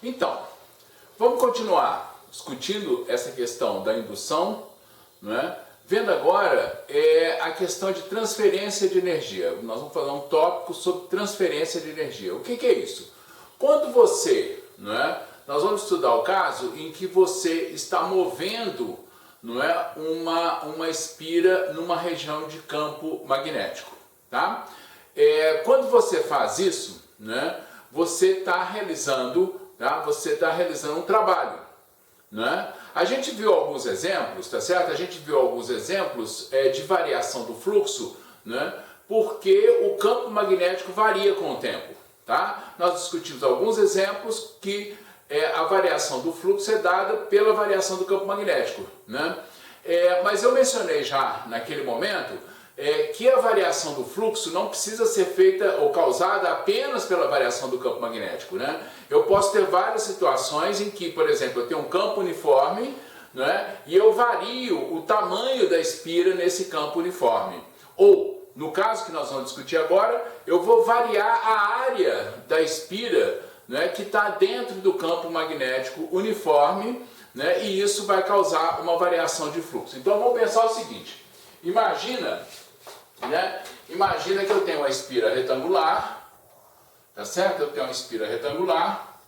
Então, vamos continuar discutindo essa questão da indução, não é? Vendo agora a questão de transferência de energia. Nós vamos falar um tópico sobre transferência de energia. O que é isso? Quando você, não é? Nós vamos estudar o caso em que você está movendo, não é, uma espira numa região de campo magnético, tá? Quando você faz isso, né, você está realizando um trabalho, né? A gente viu alguns exemplos, tá certo? A gente viu alguns exemplos de variação do fluxo, né? Porque o campo magnético varia com o tempo, tá? Nós discutimos alguns exemplos que a variação do fluxo é dada pela variação do campo magnético, né? Mas eu mencionei já naquele momento que a variação do fluxo não precisa ser feita ou causada apenas pela variação do campo magnético, né? Eu posso ter várias situações em que, por exemplo, eu tenho um campo uniforme, né, e eu vario o tamanho da espira nesse campo uniforme. Ou, no caso que nós vamos discutir agora, eu vou variar a área da espira, né, que está dentro do campo magnético uniforme, né, e isso vai causar uma variação de fluxo. Então vamos pensar o seguinte: imagina que eu tenho uma espira retangular, tá certo? Eu tenho uma espira retangular,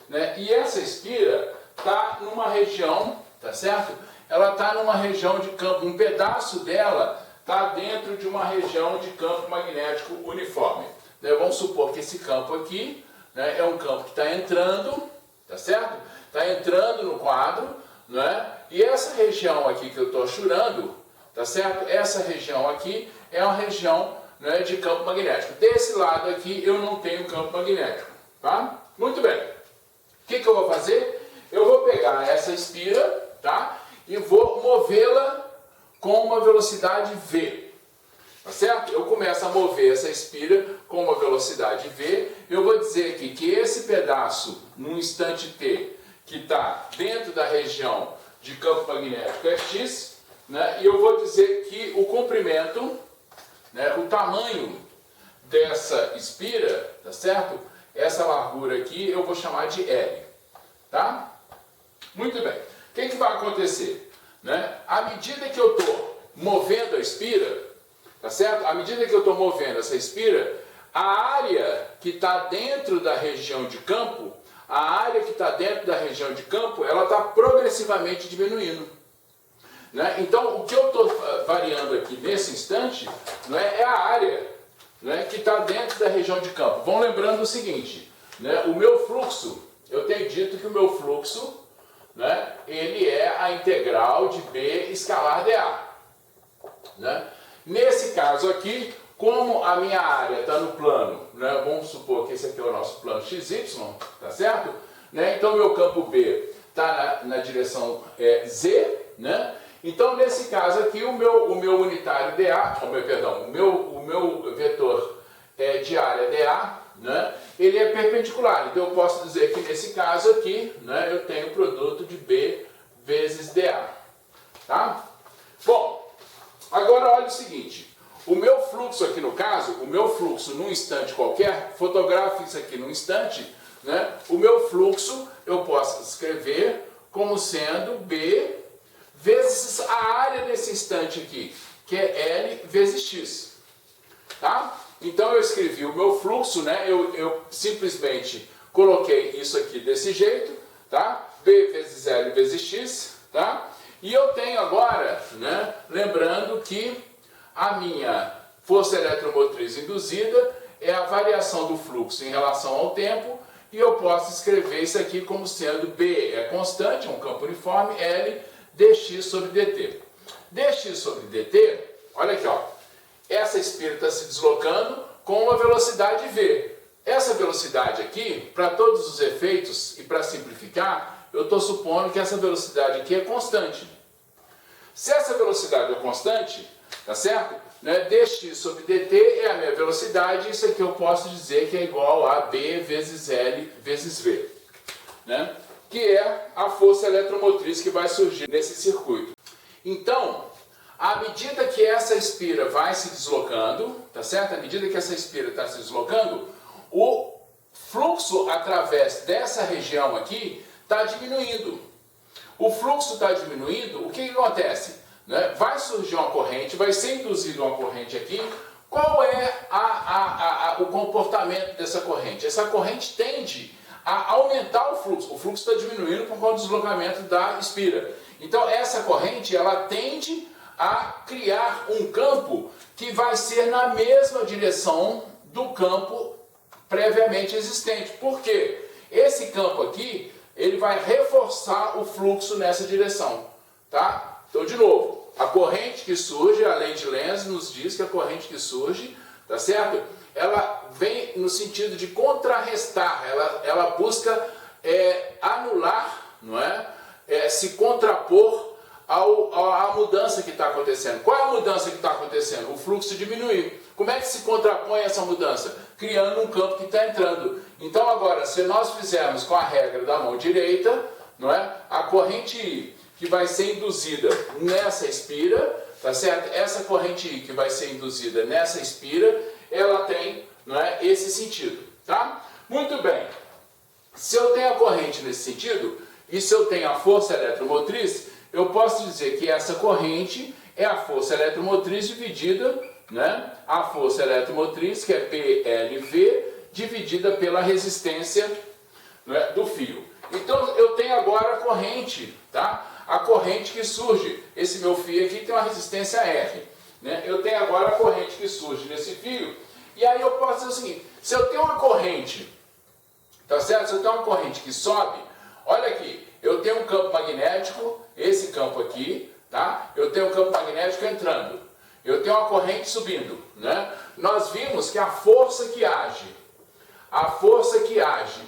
né? E essa espira está numa região, tá certo? Ela está numa região de campo, um pedaço dela está dentro de uma região de campo magnético uniforme. Né? Vamos supor que esse campo aqui, né, é um campo que está entrando, tá certo? Está entrando no quadro, né? E essa região aqui que eu estou achurando, tá certo? Essa região aqui é uma região, né, de campo magnético. Desse lado aqui eu não tenho campo magnético, tá? Muito bem. O que eu vou fazer? Eu vou pegar essa espira, tá? E vou movê-la com uma velocidade V, tá certo? Eu começo a mover essa espira com uma velocidade V. Eu vou dizer aqui que esse pedaço, num instante T, que está dentro da região de campo magnético é X, né? E eu vou dizer que o comprimento, né, o tamanho dessa espira, tá certo? Essa largura aqui eu vou chamar de L, tá? Muito bem. O que vai acontecer? Né? À medida que eu estou movendo a espira, tá certo? À medida que eu estou movendo essa espira, a área que está dentro da região de campo, ela está progressivamente diminuindo. Né? Então, o que eu estou variando aqui nesse instante, né, é a área, né, que está dentro da região de campo. Vão lembrando o seguinte, né, o meu fluxo, eu tenho dito que o meu fluxo, né, ele é a integral de B escalar dA. Né? Nesse caso aqui, como a minha área está no plano, né, vamos supor que esse aqui é o nosso plano XY, tá certo? Né? Então, meu campo B está na direção Z, né? Então, nesse caso aqui, o meu unitário dA, o meu vetor de área dA, né, ele é perpendicular. Então, eu posso dizer que nesse caso aqui, né, eu tenho o produto de B vezes dA. Tá? Bom, agora olha o seguinte. O meu fluxo aqui no caso, o meu fluxo num instante qualquer, fotografe isso aqui num instante, né, o meu fluxo eu posso escrever como sendo B vezes a área desse instante aqui, que é L vezes X. Tá? Então eu escrevi o meu fluxo, né? Eu simplesmente coloquei isso aqui desse jeito, tá? B vezes L vezes X, tá? E eu tenho agora, né, lembrando que a minha força eletromotriz induzida é a variação do fluxo em relação ao tempo, e eu posso escrever isso aqui como sendo B é constante, é um campo uniforme, L dx sobre dt. Dx sobre dt, olha aqui, ó, essa espira está se deslocando com uma velocidade v. Essa velocidade aqui, para todos os efeitos e para simplificar, eu estou supondo que essa velocidade aqui é constante. Se essa velocidade é constante, tá certo? Né? Dx sobre dt é a minha velocidade, isso aqui eu posso dizer que é igual a b vezes L vezes v. Né? Que é a força eletromotriz que vai surgir nesse circuito. Então, à medida que essa espira vai se deslocando, tá certo? À medida que essa espira está se deslocando, o fluxo através dessa região aqui está diminuindo. O fluxo está diminuindo, o que acontece? Né? Vai surgir uma corrente, vai ser induzida uma corrente aqui. Qual é o comportamento dessa corrente? Essa corrente tende a aumentar o fluxo está diminuindo por conta do deslocamento da espira. Então essa corrente ela tende a criar um campo que vai ser na mesma direção do campo previamente existente. Por quê? Esse campo aqui, ele vai reforçar o fluxo nessa direção, tá? Então, de novo, a corrente que surge, a lei de Lenz nos diz que a corrente que surge, tá certo? Ela vem no sentido de contrarrestar, ela busca anular, não é? Se contrapor à mudança que está acontecendo. Qual é a mudança que está acontecendo? O fluxo diminuir. Como é que se contrapõe essa mudança? Criando um campo que está entrando. Então agora, se nós fizermos com a regra da mão direita, não é? A corrente I que vai ser induzida nessa espira, tá certo? Essa corrente I que vai ser induzida nessa espira, ela tem, não é, esse sentido, tá? Muito bem. Se eu tenho a corrente nesse sentido, e se eu tenho a força eletromotriz, eu posso dizer que essa corrente é a força eletromotriz dividida, né? A força eletromotriz, que é PLV, dividida pela resistência, né, do fio. Então eu tenho agora a corrente, tá? A corrente que surge. Esse meu fio aqui tem uma resistência R, né? Eu tenho agora a corrente que surge nesse fio. E aí eu posso dizer o seguinte: se eu tenho uma corrente, tá certo? Se eu tenho uma corrente que sobe, olha aqui, eu tenho um campo magnético, esse campo aqui, tá? Eu tenho um campo magnético entrando. Eu tenho uma corrente subindo, né? Nós vimos que a força que age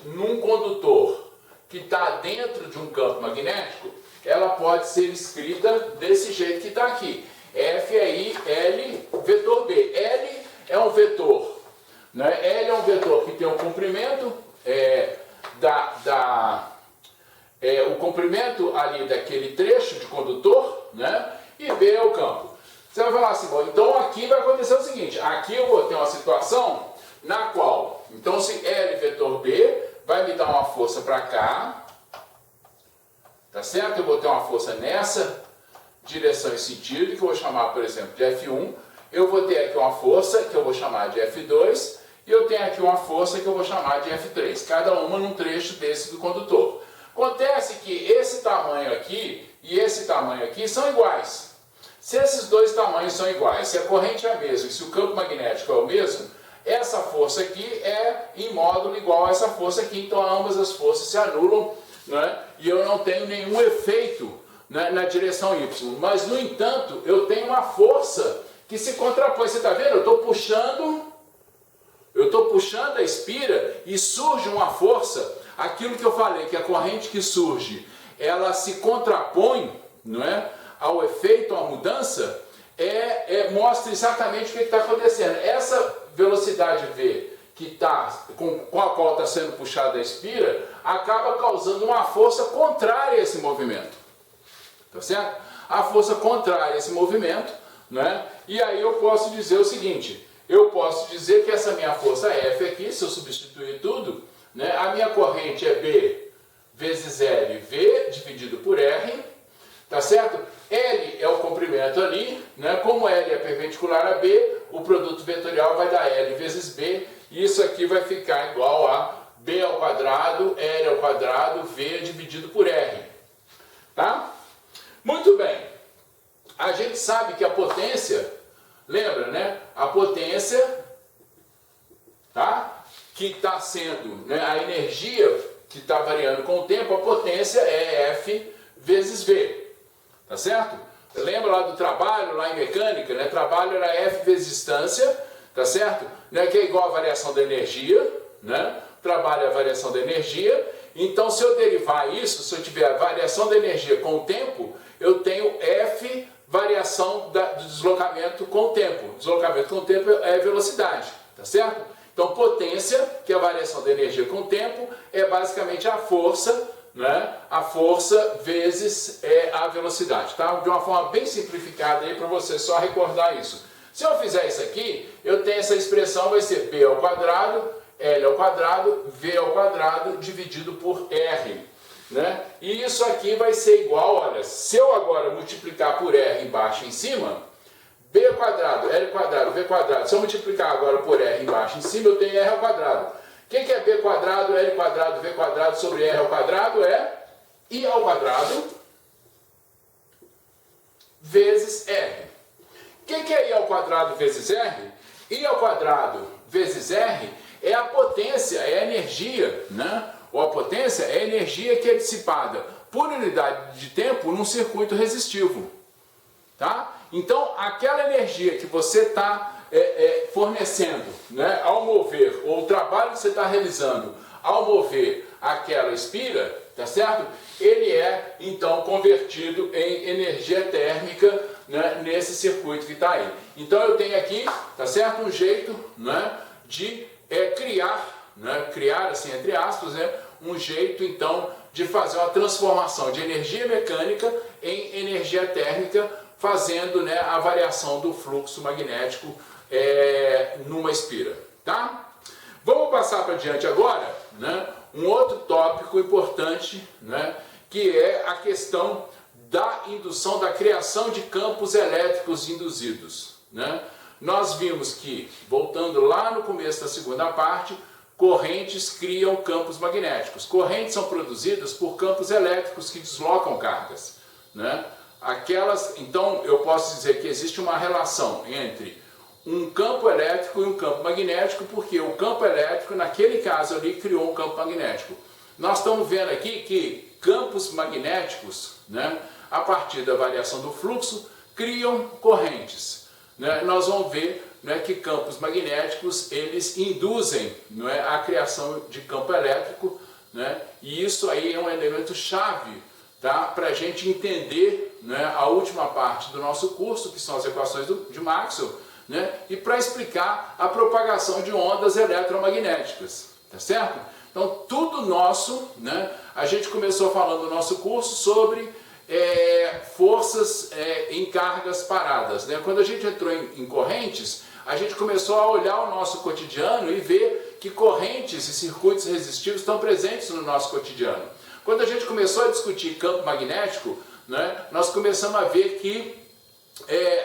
num condutor que está dentro de um campo magnético, ela pode ser escrita desse jeito que está aqui. F é I, L, vetor B. L é um vetor, né? L é um vetor que tem um comprimento, o comprimento ali daquele trecho de condutor, né? E B é o campo. Você vai falar assim, bom, então aqui vai acontecer o seguinte, aqui eu vou ter uma situação na qual, então se L vetor B vai me dar uma força para cá, tá certo? Eu vou ter uma força nessa direção e sentido, que eu vou chamar, por exemplo, de F1, eu vou ter aqui uma força que eu vou chamar de F2, e eu tenho aqui uma força que eu vou chamar de F3, cada uma num trecho desse do condutor. Acontece que esse tamanho aqui e esse tamanho aqui são iguais. Se esses dois tamanhos são iguais, se a corrente é a mesma e se o campo magnético é o mesmo, essa força aqui é em módulo igual a essa força aqui, então ambas as forças se anulam, né? E eu não tenho nenhum efeito, né, na direção Y. Mas, no entanto, eu tenho uma força que se contrapõe. Você está vendo? Eu estou puxando a espira e surge uma força. Aquilo que eu falei, que a corrente que surge, ela se contrapõe, não é, ao efeito, à mudança, mostra exatamente o que está acontecendo. Essa velocidade V com a qual está sendo puxada a espira, acaba causando uma força contrária a esse movimento. Tá certo? A força contrária a esse movimento, né? E aí eu posso dizer o seguinte, eu posso dizer que essa minha força F aqui, se eu substituir tudo, né, a minha corrente é B vezes L, V dividido por R, tá certo? L é o comprimento ali, né? Como L é perpendicular a B, o produto vetorial vai dar L vezes B, e isso aqui vai ficar igual a B ao quadrado, L ao quadrado, V dividido por R. Tá? Muito bem. A gente sabe que a potência, lembra, né? A potência, tá? Que está sendo, né? A energia que está variando com o tempo, a potência é F vezes V. Tá certo? Lembra lá do trabalho, lá em mecânica, né? Trabalho era F vezes distância, tá certo? Né? Que é igual a variação da energia, né? Trabalho é a variação da energia. Então, se eu derivar isso, se eu tiver a variação da energia com o tempo, eu tenho F variação do deslocamento com o tempo. Deslocamento com o tempo é velocidade, tá certo? Então, potência, que é a variação da energia com o tempo, é basicamente a força, né? A força vezes a velocidade, tá? De uma forma bem simplificada aí para você só recordar isso. Se eu fizer isso aqui, eu tenho essa expressão, vai ser B ao quadrado, L ao quadrado, V ao quadrado, dividido por R. Né? E isso aqui vai ser igual, olha, se eu agora multiplicar por R embaixo e em cima, B quadrado, L quadrado, V quadrado, se eu multiplicar agora por R embaixo e em cima, eu tenho R ao quadrado. O que é B quadrado, L quadrado, V quadrado sobre R ao quadrado? É I ao quadrado vezes R. O que é I ao quadrado vezes R? I ao quadrado vezes R é a potência, é a energia, né? Ou a potência é a energia que é dissipada por unidade de tempo num circuito resistivo. Tá? Então, aquela energia que você está fornecendo, né, ao mover, ou o trabalho que você está realizando ao mover aquela espira, tá certo? Ele é, então, convertido em energia térmica, né, nesse circuito que está aí. Então, eu tenho aqui, tá certo? Um jeito, né, de criar, assim, entre aspas, né, um jeito, então, de fazer uma transformação de energia mecânica em energia térmica, fazendo, né, a variação do fluxo magnético numa espira, tá? Vamos passar para diante agora, né, um outro tópico importante, né, que é a questão da indução, da criação de campos elétricos induzidos, né? Nós vimos que, voltando lá no começo da segunda parte, correntes criam campos magnéticos. Correntes são produzidas por campos elétricos que deslocam cargas, né? Então, eu posso dizer que existe uma relação entre um campo elétrico e um campo magnético, porque o campo elétrico, naquele caso ali, criou um campo magnético. Nós estamos vendo aqui que campos magnéticos, né, a partir da variação do fluxo, criam correntes. Né? Nós vamos ver, né, que campos magnéticos, eles induzem, não é, a criação de campo elétrico, né? E isso aí é um elemento chave, tá, para a gente entender, né, a última parte do nosso curso, que são as equações de Maxwell, né, e para explicar a propagação de ondas eletromagnéticas, tá certo? Então, tudo nosso, né, a gente começou falando no nosso curso sobre forças em cargas paradas, né? Quando a gente entrou em correntes, a gente começou a olhar o nosso cotidiano e ver que correntes e circuitos resistivos estão presentes no nosso cotidiano. Quando a gente começou a discutir campo magnético, né, nós começamos a ver que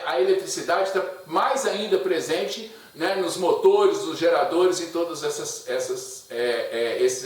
a eletricidade está mais ainda presente, né, nos motores, nos geradores e todos esses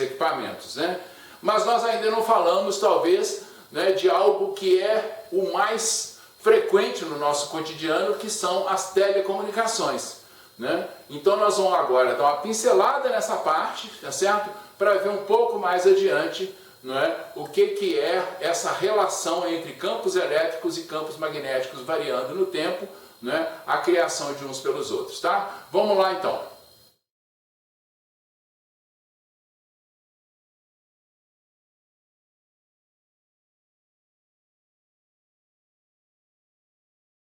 equipamentos, né? Mas nós ainda não falamos, talvez, né, de algo que é o mais frequente no nosso cotidiano, que são as telecomunicações, né? Então nós vamos agora dar uma pincelada nessa parte, tá certo? Para ver um pouco mais adiante, não é, o que é essa relação entre campos elétricos e campos magnéticos variando no tempo, né, a criação de uns pelos outros, tá? Vamos lá então.